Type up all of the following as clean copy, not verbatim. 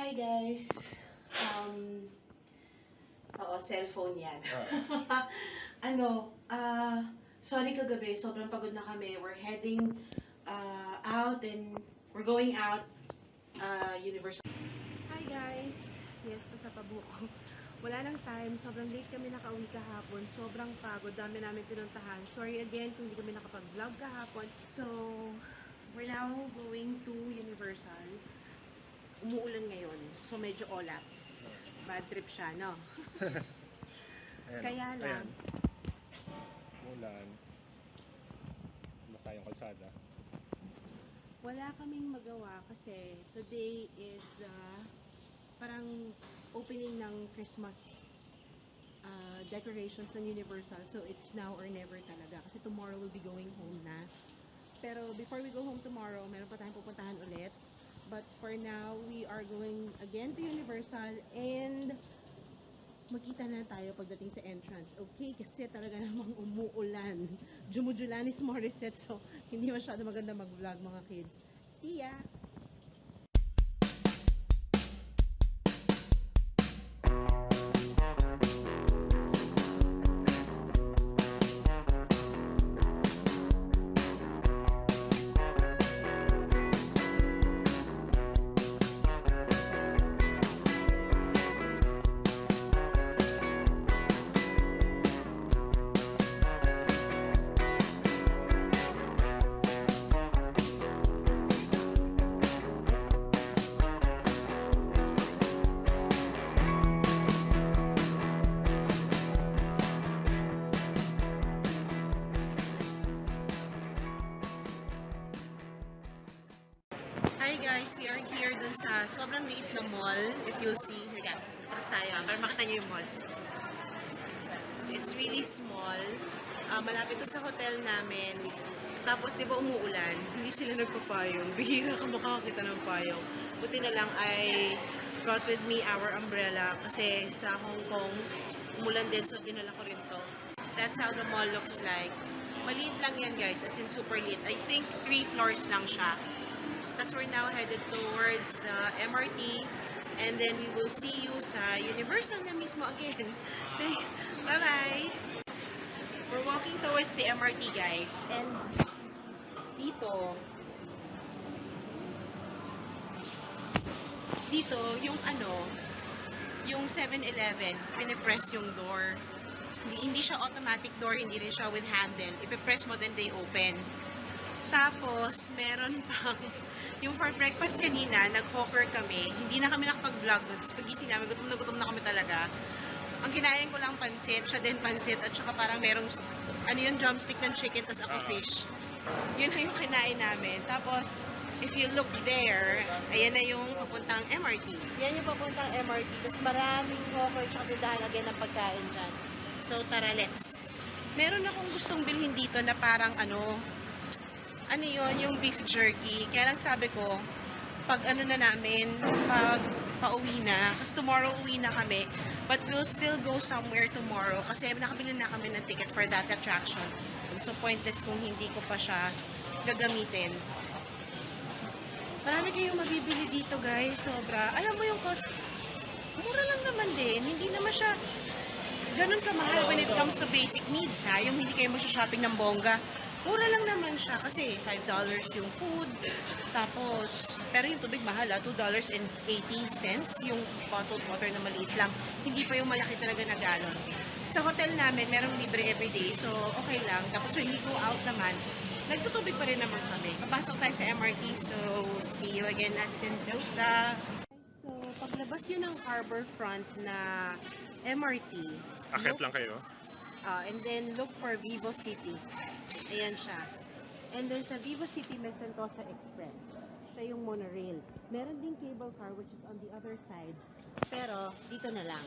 Hi guys. Oo, cellphone yan. Sorry kagabi, sobrang pagod na kami. We're heading out and we're going out Universal. Hi guys. Yes, pa sa Pabuko. Wala nang time. Sobrang late kami nakauwi kahapon. Sobrang pagod. Dami namin pinuntahan. Sorry again kung hindi kami nakapag-vlog kahapon. So, we're now going to Universal. Umuulan ngayon. So, medyo olats. Bad trip siya, no? Ayan, Kaya lang. Umulan. Basta yung kalsada. Wala kaming magawa kasi today is the parang opening ng Christmas decorations ng Universal. So, it's now or never talaga. Kasi tomorrow we'll be going home na. Pero before we go home tomorrow, meron pa tayong pupuntahan ulit. But for now, we are going again to Universal and magkita na tayo pagdating sa entrance. Okay? Kasi talaga namang umuulan. Jumujulanis Morissette. So, hindi masyado maganda mag-vlog mga kids. See ya! Hi guys, we are here dun sa sobrang liit na mall. If you'll see, higa, atras tayo para makita nyo yung mall. It's really small. Malapit to sa hotel namin. Tapos, di ba umuulan? Hindi sila nagpapayong. Bihira ka makakakita ng payong. Buti na lang I brought with me our umbrella kasi sa Hong Kong, umulan din so dinala ko rin to. That's how the mall looks like. Maliit lang yan guys, as in super liit. I think 3 floors lang siya. Tapos we're now headed towards the MRT and then we will see you sa Universal na mismo again. Bye-bye! We're walking towards the MRT guys and dito yung 7-Eleven, pinipress yung door. Hindi siya automatic door, hindi rin siya with handle. Ipipress mo then they open. Tapos, meron pang, yung for breakfast kanina, nag-hawker kami. Hindi na kami nakapag-vlog doon. Tapos pagising namin, gutom na kami talaga. Ang kinain ko lang pansit, siya din pansit, at saka parang merong, drumstick ng chicken, tapos ako fish. Yun na yung kinain namin. Tapos, if you look there, ayan na yung papuntang MRT. Yan yung papuntang MRT. Tapos maraming hawker, tsaka tindahan again ng pagkain dyan. So, tara, let's. Meron akong gustong bilhin dito na parang yung beef jerky. Kaya lang sabi ko, pag pag pauwi na, kasi tomorrow uwi na kami, but we'll still go somewhere tomorrow kasi nakabili na kami ng ticket for that attraction. So, pointless kung hindi ko pa siya gagamitin. Marami kayong mabibili dito, guys. Sobra. Alam mo yung cost, mura lang naman din. Hindi naman siya ganun kamahal when it comes to basic needs, ha? Yung hindi kayo magsha-shopping ng bongga. Mura lang naman siya kasi $5 yung food. Tapos, pero yung tubig mahal, $2.80 yung bottled water na maliit lang. Hindi pa yung malaki talaga na galon. Sa hotel namin, merong libre everyday, so okay lang. Tapos when we go out naman, nagtutubig pa rin naman kami. Papasok tayo sa MRT, so see you again at Sentosa. So, paglabas yun ng Harborfront na MRT. Akit lang kayo. And then look for Vivo City. Ayan siya. And then sa Vivo City may Sentosa Express. Siya yung monorail. Meron din cable car which is on the other side. Pero dito na lang.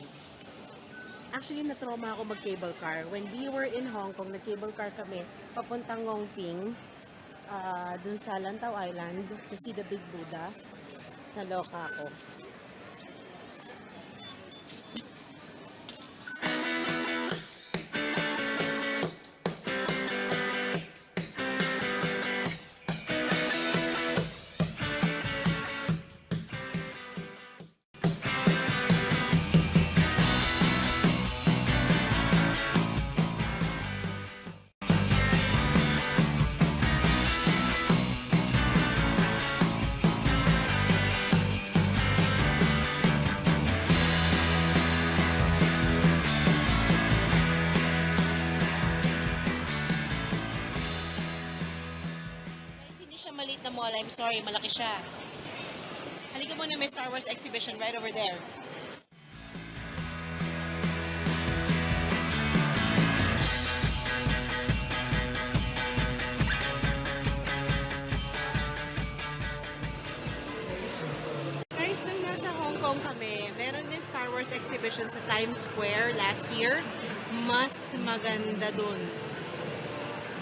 Actually, na-trauma ako mag-cable car. When we were in Hong Kong, nag-cable car kami papuntang Ngongping, dun sa Lantau Island, to see the Big Buddha. Naloka ako. Mall. I'm sorry, malaki siya. Halika muna, may Star Wars exhibition right over there. Guys, nung nasa Hong Kong kami, meron din Star Wars exhibition sa Times Square last year. Mas maganda dun.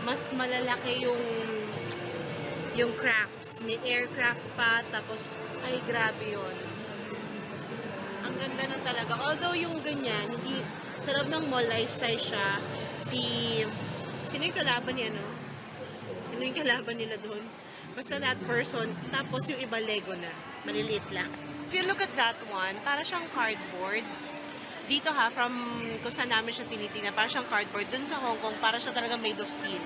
Mas malalaki yung crafts. May aircraft pa, tapos, ay grabe yun. Ang ganda nun talaga. Although yung ganyan, hindi, sa loob ng mall, life size siya. Sino yung kalaban niya, no? Sino yung kalaban nila doon? Basta that person, tapos yung iba Lego na. Maliliit lang. If you look at that one, para siyang cardboard. Dito ha, from kung saan namin siya tinitingnan, para siyang cardboard. Dun sa Hong Kong, para siya talaga made of steel.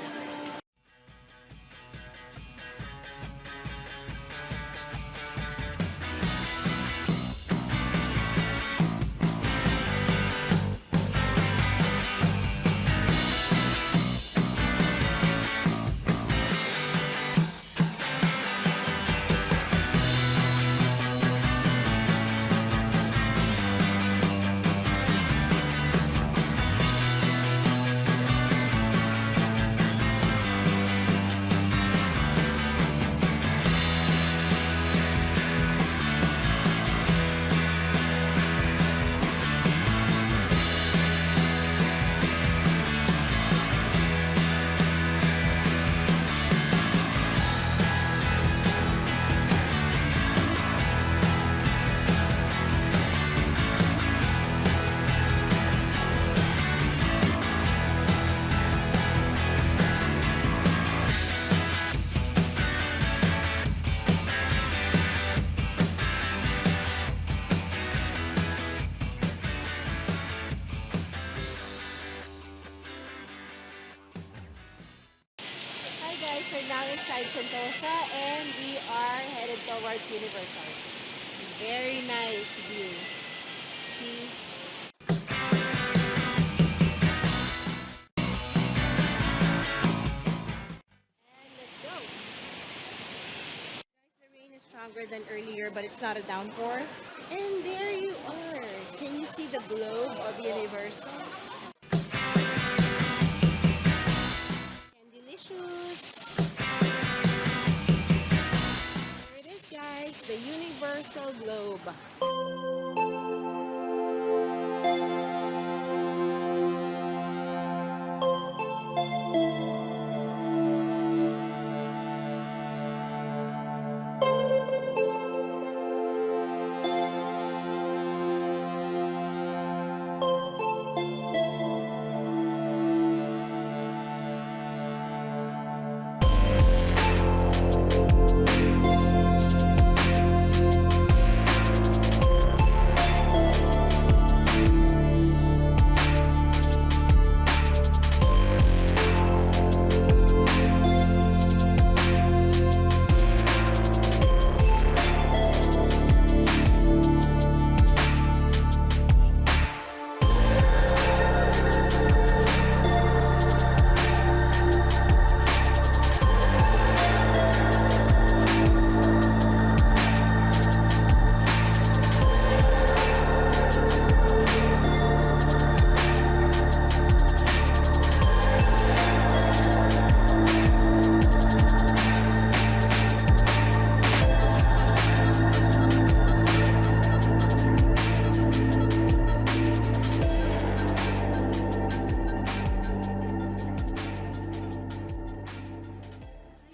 Hi guys, we're now inside Sentosa and we are headed towards Universal. Very nice view. See? And let's go. Guys, the rain is stronger than earlier, but it's not a downpour. And there you are. Can you see the globe of Universal? Delicious. There it is, guys, the Universal Globe.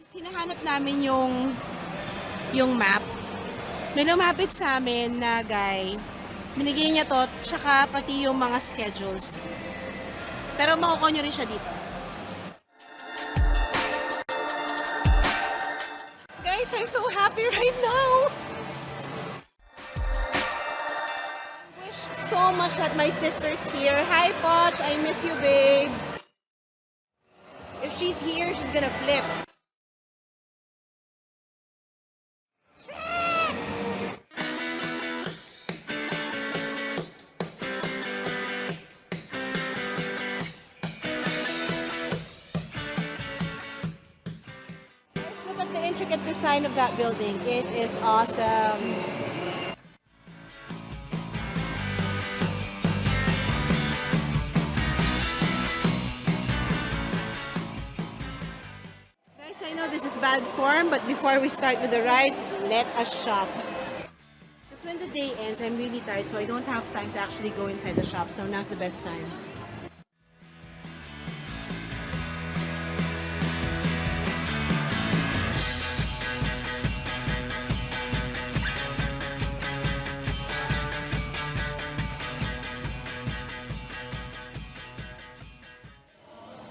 Hinahanap namin yung map. May lumapit sa amin na guy. Binigay niya to, tsaka pati yung mga schedules. Pero makukuha nyo rin siya dito. Guys, I'm so happy right now! I wish so much that my sister's here. Hi, Poch! I miss you, babe! If she's here, she's gonna flip. Look at the sign of that building. It is awesome. Guys, I know this is bad form, but before we start with the rides, let us shop. Because when the day ends, I'm really tired, so I don't have time to actually go inside the shop. So now's the best time.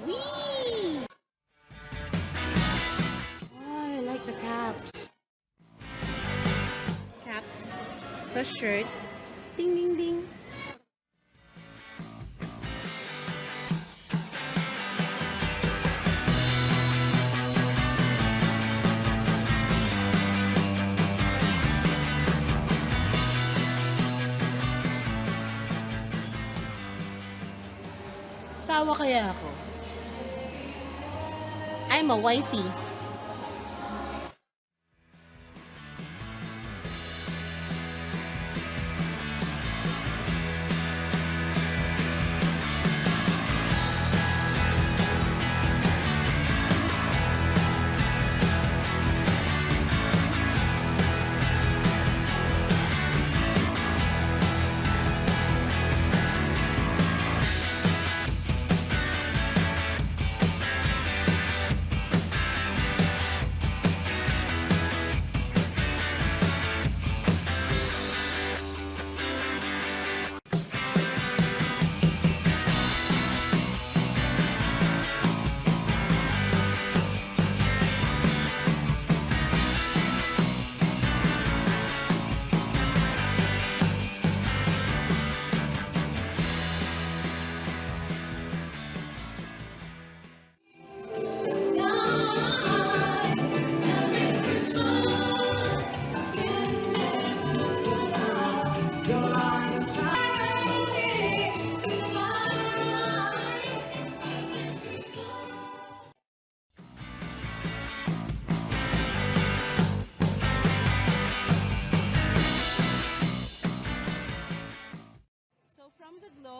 Whee! Oh, I like the caps. Cap, the shirt, ding ding ding. Asawa kaya ako? I'm a wifey.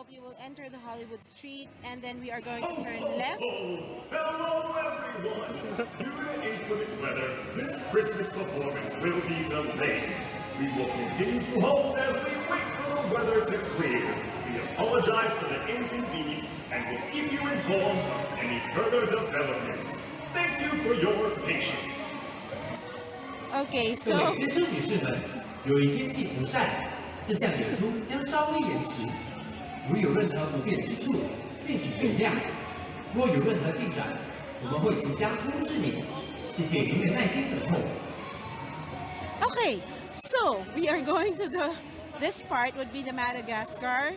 You will enter the Hollywood Street, and then we are going to turn left. Hello, everyone! Due to inclement weather, this Christmas performance will be delayed. We will continue to hold as we wait for the weather to clear. We apologize for the inconvenience and will keep you informed of any further developments. Thank you for your patience. Okay, 各位 so 先生、女士们，由于天气不善，这项演出将稍微延迟。如有任何不便之处，敬请原谅。若有任何进展，我们会即将通知您。谢谢您的耐心等候。 okay, so we are going to this part would be the Madagascar,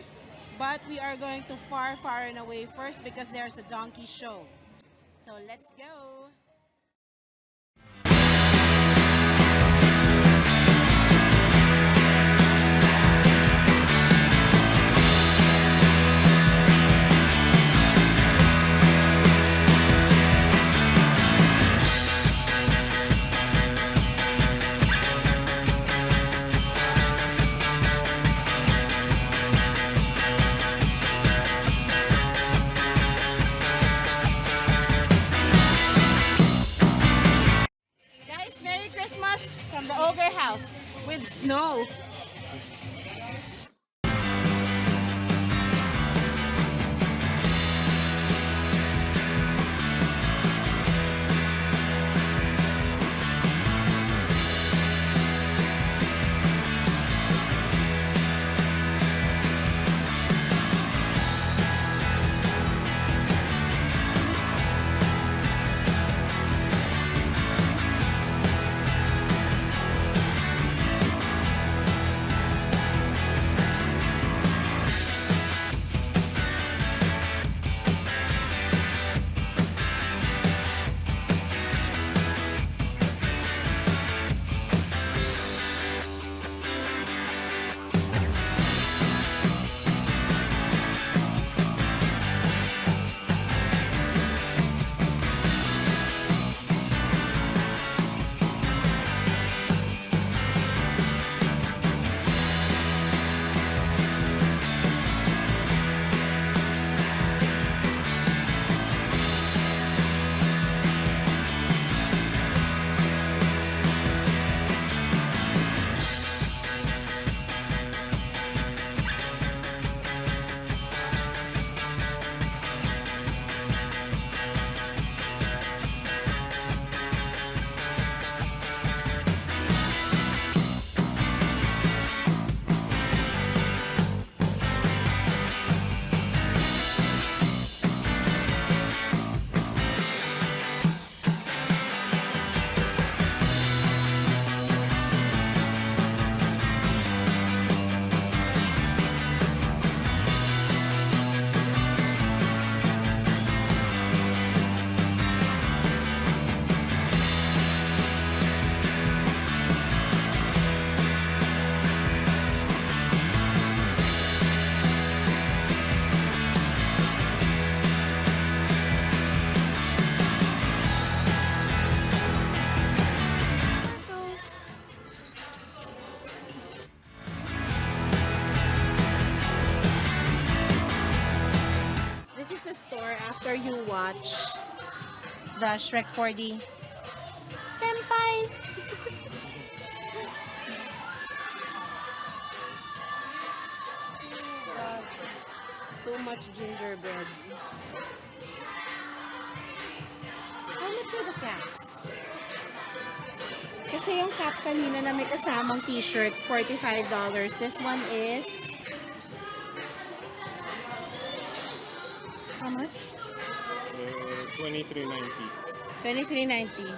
but we are going to far and away first because there's a donkey show. So let's go. From the ogre house with snow. after you watch the Shrek 4D. Senpai! God. Too much gingerbread. How much are the caps? Kasi yung cap kanina na may kasamang t-shirt, $45. This one is... How much? 23.90. $23.90.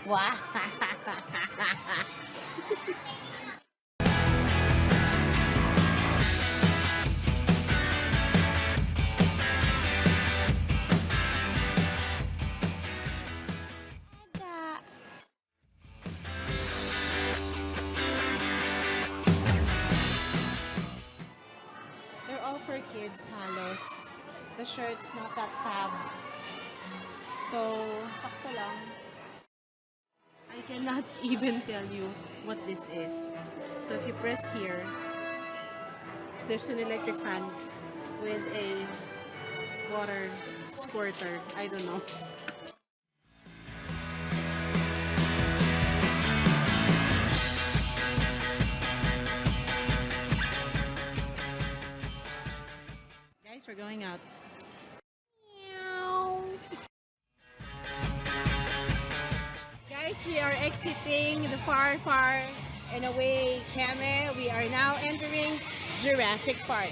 Wow! They're all for kids, halos. The shirt's not that fab. So, sakto lang. I cannot even tell you what this is. So, if you press here, there's an electric fan with a water squirter. I don't know. Guys, we're going out. Guys, we are exiting the far and away Kame. We are now entering Jurassic Park.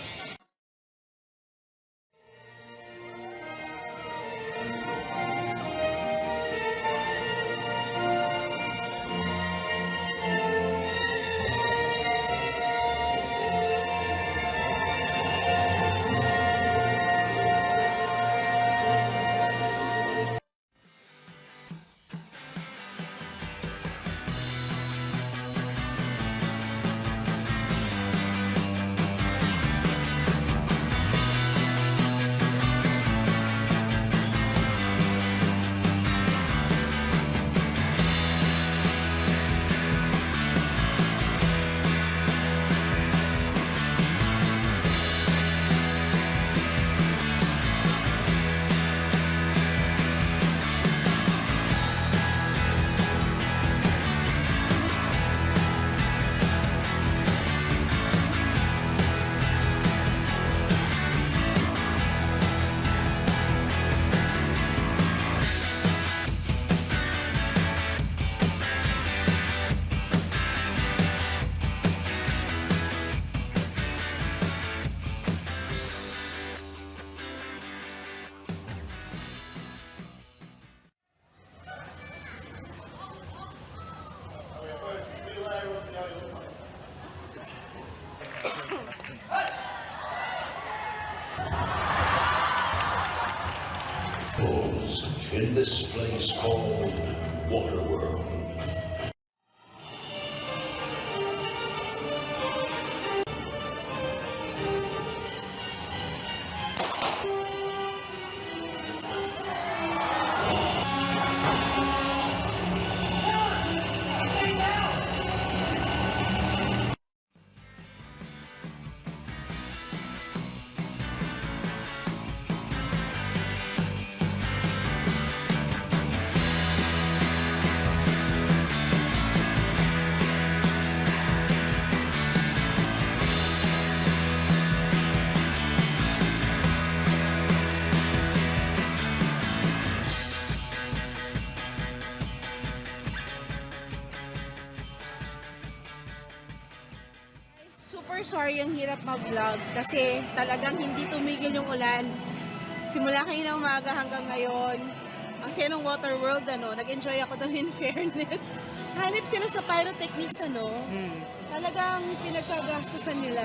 In this place called Waterworld. Super sorry, ang hirap mag-vlog kasi talagang hindi tumigil yung ulan. Simula kanina umaga hanggang ngayon. Ang saya ng Waterworld, nag-enjoy ako doon in fairness. Hanip sila sa pyrotechnics, Talagang pinagkagastusan nila.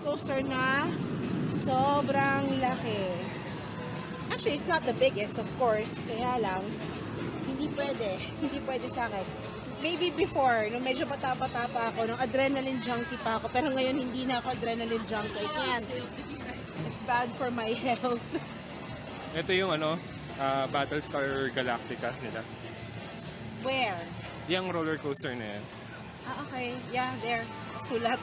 Coaster na Sobrang laki. Actually, it's not the biggest, of course. Kaya lang, hindi pwede. Hindi pwede sa akin. Maybe before, nung medyo bata-bata pa ako, nung adrenaline junkie pa ako. Pero ngayon, hindi na ako adrenaline junkie. I can't. It's bad for my health. Ito yung Battlestar Galactica nila. Where? Yung roller coaster na yan. Ah, okay. Yeah, there. Sulat.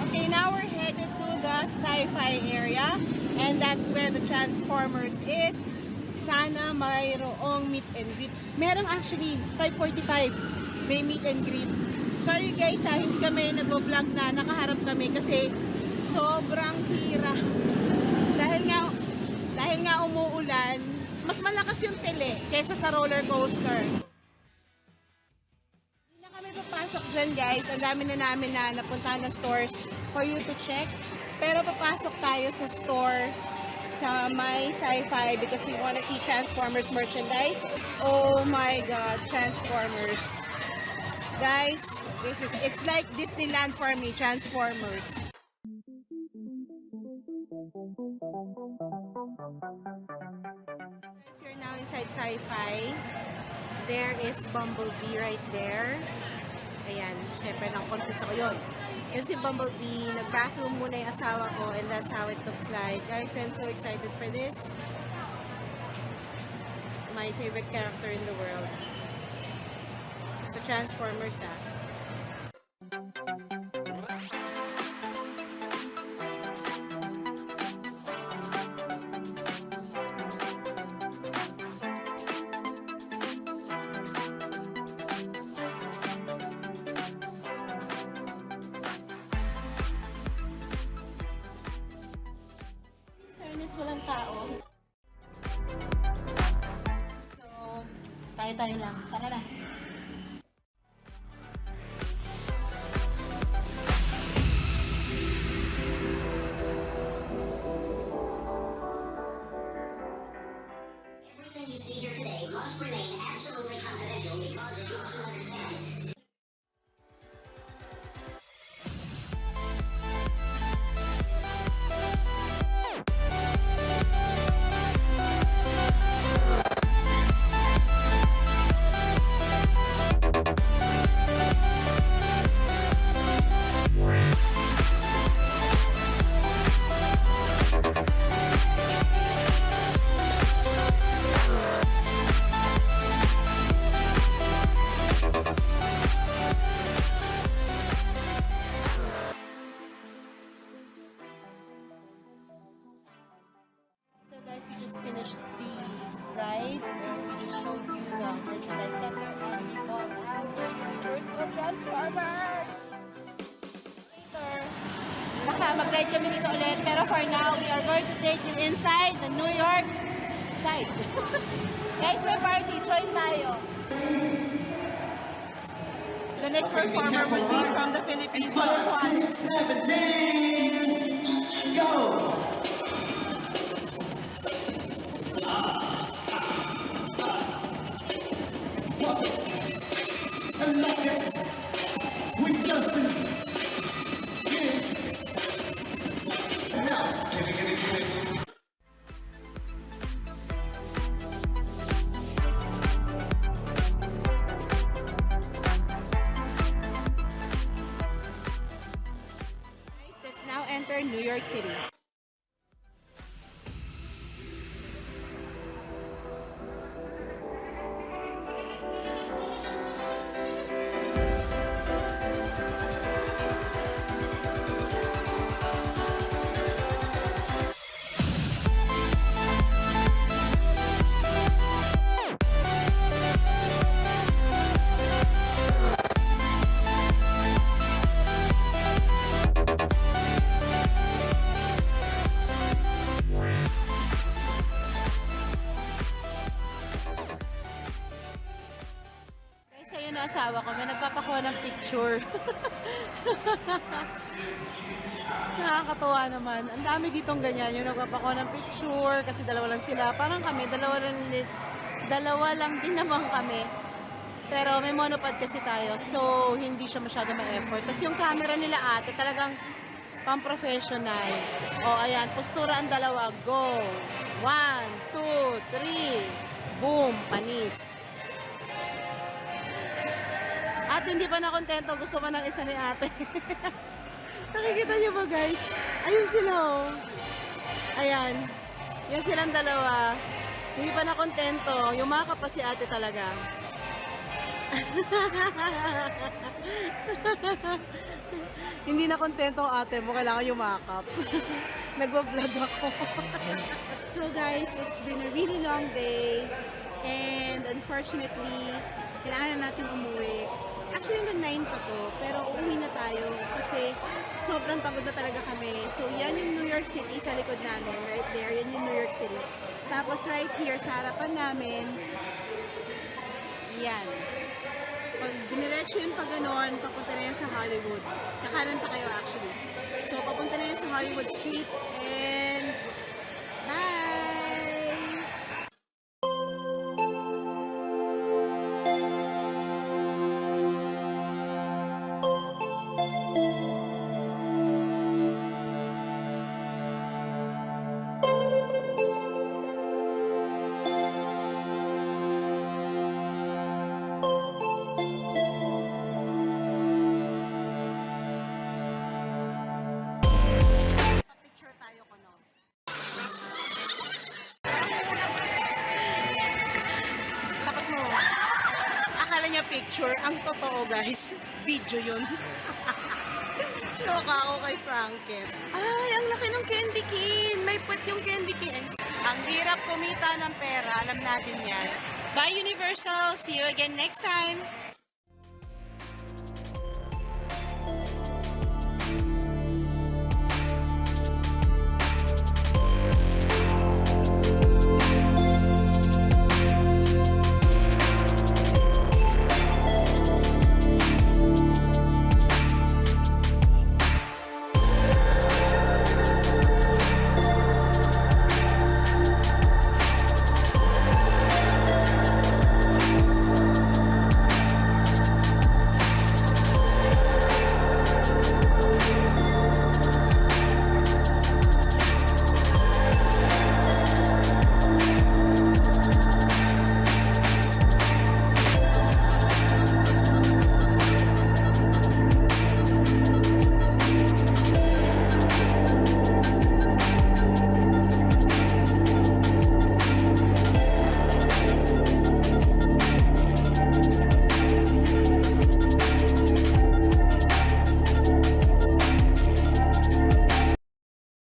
Okay, now we're headed to the sci-fi area. And that's where the Transformers is. Sana mayroong meet and greet. Merong actually, 5:45. May meet and greet. Sorry guys hindi kami nag-vlog na, nakaharap kami kasi sobrang hirap. Dahil nga umuulan, mas malakas yung tele kaysa sa roller coaster. Hindi na kami papasok dyan guys. Ang dami na namin na napuntahan ng stores for you to check. Pero papasok tayo sa store sa My Sci-Fi because we want to see Transformers merchandise. Oh my God, Transformers. Guys, it's like Disneyland for me, Transformers. We're now inside Sci-Fi. There is Bumblebee right there. Ayan, syempre nang-confuse ako yun. Yun si Bumblebee, nag-bathroom muna yung asawa ko and that's how it looks like. Guys, I'm so excited for this. My favorite character in the world. Sa Transformers Fairness, walang tao. So, tayo-tayo lang. Tara na. Everything you see here today must remain absolutely confidential because of your understanding. So guys, we just finished the ride and we just showed you the merchandise center and we bought our Universal Transformers! Later, baka mag-ride kami dito ulit pero for now, we are going to take you inside the New York side. Guys, may party, join tayo! The next performer would be from the Philippines. So let's watch. Let's now enter New York City. Guys, ayun na asawa ko. May nagpapakita nagpapakuha ng picture. Nakakatuwa naman. Ang dami ditong ganyan. Yung nagpapakuha ng picture kasi dalawa lang sila. Parang kami, dalawa lang din naman kami. Pero may monopod kasi tayo, so hindi siya masyado ma-effort. Tapos yung camera nila ate, talagang pang-professional. O, ayan, postura ang dalawa. Go! 1, 2, 3. Boom! Panis. At hindi pa na kontento. Gusto pa ng isa ni ate. Nakikita niyo ba guys? Ayun sila oh. Ayan. Yan silang dalawa. Hindi pa na kontento. Yumakap pa si ate talaga. Hindi na kontento ang ate mo, kailangan yumakap. Nagwa-vlog ako. So guys, it's been a really long day and unfortunately, kailangan na natin umuwi. Actually hanggang 9 pa to, pero uuwi na tayo kasi sobrang pagod na talaga kami. So yan yung New York City sa likod namin, right there, yan yung New York City. Tapos right here sa harapan namin, yan. Pag diniretso yun pa ganon, papunta na yan sa Hollywood. Kakanan pa kayo actually. So, papunta na yan sa Hollywood Street and bye! Picture tayo ko no. Tapat mo. Akala niya picture. Ang totoo guys, video yun. Loka ako kay Franken. Ay, ang laki ng candy cane. May put yung candy cane. Ang hirap kumita ng pera. Alam natin yan. Bye Universal. See you again next time.